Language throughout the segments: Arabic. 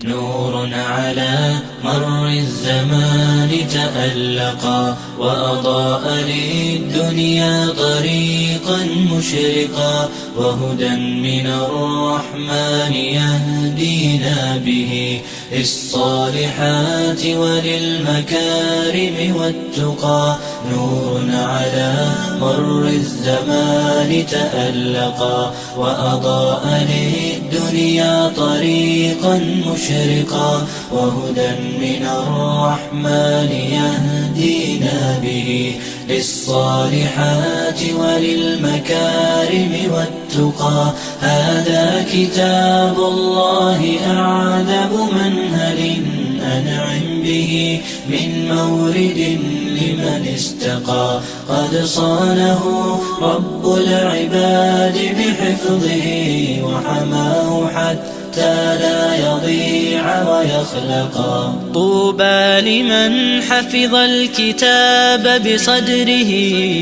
نور على مر الزمان تألقا وأضاء للدنيا طريقا مشرقا، وهدى من الرحمن يهدينا به للصالحات وللمكارم والتقى. نور على مر الزمان تألقا وأضاء للدنيا طريقا مشرقا، وهدى من الرحمن يهدينا به للصالحات وللمكارم والتقى. هذا كتاب الله أعذب منهل أنعم به من مورد لمن استقى. قد صانه رب العباد بحفظه وحماه حتى لا يضيع ويخلقا. طوبى لمن حفظ الكتاب بصدره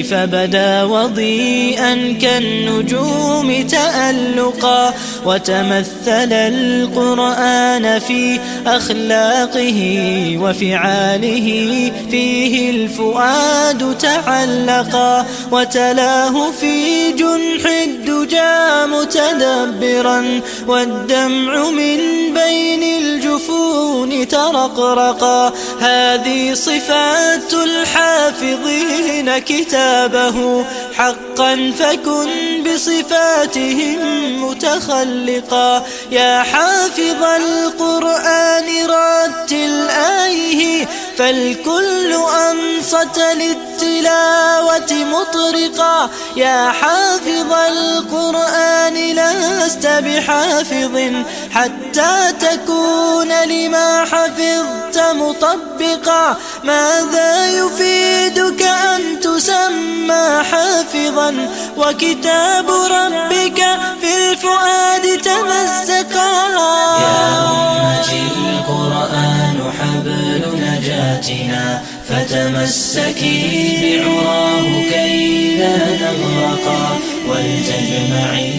فبدا وضيئا كالنجوم تألقا، وتمثل القرآن في أخلاقه وفعاله، فيه الفؤاد تعلقا، وتلاه في جنح الدجى متدبرا، والدمع من بين الجفون ترقرقا. هذه صفات الحافظين كتابه حقا، فكن بصفاتهم متخلقا. يا حافظ القرآن رتل آيه، فالكل أنصت للتلاوة مطرقا. يا حافظ القرآن لست بحافظ حتى تكون لما حفظت مطبقا. ماذا يفيدك أن تسمى حافظا وكتاب ربك في الفؤاد تمزقا؟ يا أمتي القرآن حبل نجاتنا، فتمسكي بعراه كي لا نغرقا، ولتجمعي